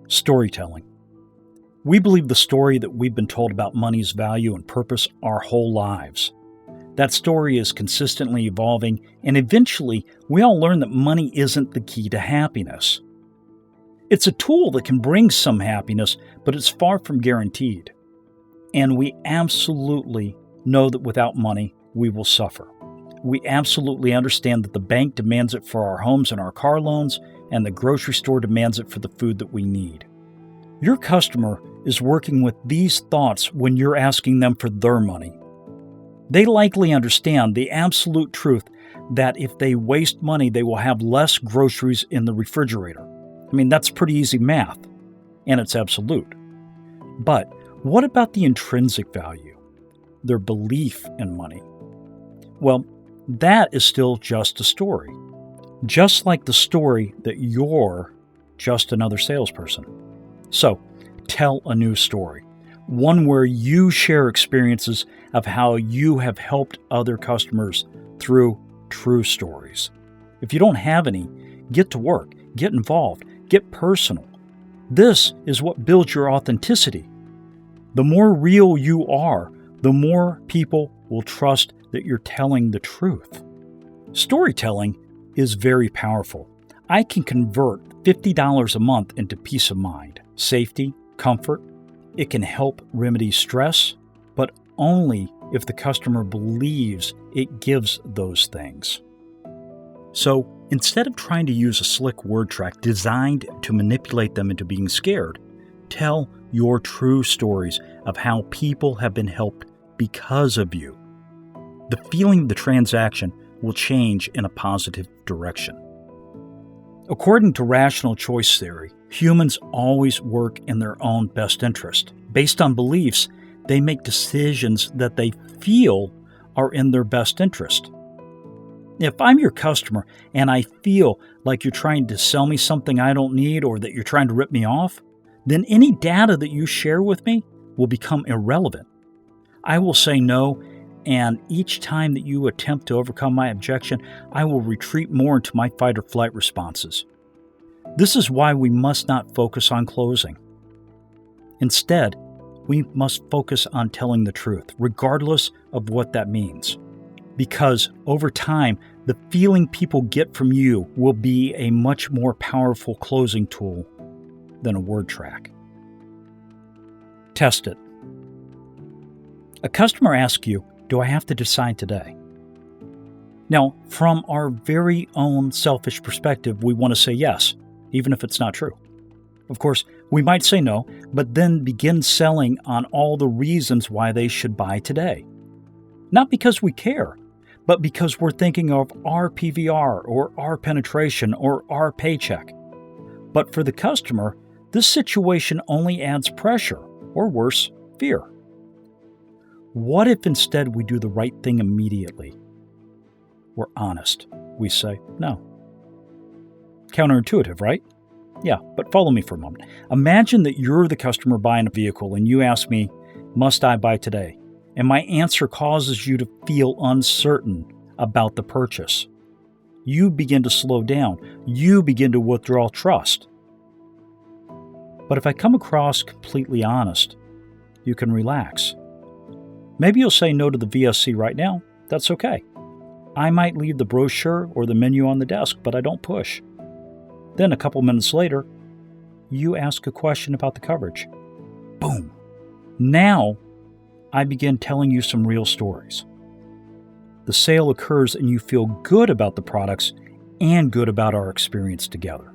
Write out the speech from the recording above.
Storytelling. We believe the story that we've been told about money's value and purpose our whole lives. That story is consistently evolving, and eventually we all learn that money isn't the key to happiness. It's a tool that can bring some happiness, but it's far from guaranteed. And we absolutely know that without money, we will suffer. We absolutely understand that the bank demands it for our homes and our car loans, and the grocery store demands it for the food that we need. Your customer is working with these thoughts when you're asking them for their money. They likely understand the absolute truth that if they waste money, they will have less groceries in the refrigerator. I mean, that's pretty easy math, and it's absolute. But what about the intrinsic value, their belief in money? Well, that is still just a story. Just like the story that you're just another salesperson. So, tell a new story. One where you share experiences of how you have helped other customers through true stories. If you don't have any, get to work, get involved, get personal. This is what builds your authenticity. The more real you are, the more people will trust that you're telling the truth. Storytelling is very powerful. I can convert $50 a month into peace of mind, safety, comfort. It can help remedy stress, but only if the customer believes it gives those things. So instead of trying to use a slick word track designed to manipulate them into being scared, tell your true stories of how people have been helped because of you. The feeling of the transaction will change in a positive direction. According to rational choice theory, humans always work in their own best interest. Based on beliefs, they make decisions that they feel are in their best interest. If I'm your customer and I feel like you're trying to sell me something I don't need or that you're trying to rip me off, then any data that you share with me will become irrelevant. I will say no, and each time that you attempt to overcome my objection, I will retreat more into my fight or flight responses. This is why we must not focus on closing. Instead, we must focus on telling the truth, regardless of what that means. Because over time, the feeling people get from you will be a much more powerful closing tool than a word track. Test it. A customer asks you, "Do I have to decide today?" Now, from our very own selfish perspective, we want to say yes, even if it's not true. Of course, we might say no, but then begin selling on all the reasons why they should buy today. Not because we care, but because we're thinking of our PVR or our penetration or our paycheck. But for the customer, this situation only adds pressure, or worse, fear. What if instead we do the right thing immediately? We're honest. We say no. Counterintuitive, right? Yeah, but follow me for a moment. Imagine that you're the customer buying a vehicle and you ask me, "Must I buy today?" And my answer causes you to feel uncertain about the purchase. You begin to slow down. You begin to withdraw trust. But if I come across completely honest, you can relax. Maybe you'll say no to the VSC right now. That's okay. I might leave the brochure or the menu on the desk, but I don't push. Then a couple minutes later, you ask a question about the coverage. Boom. Now, I begin telling you some real stories. The sale occurs and you feel good about the products and good about our experience together.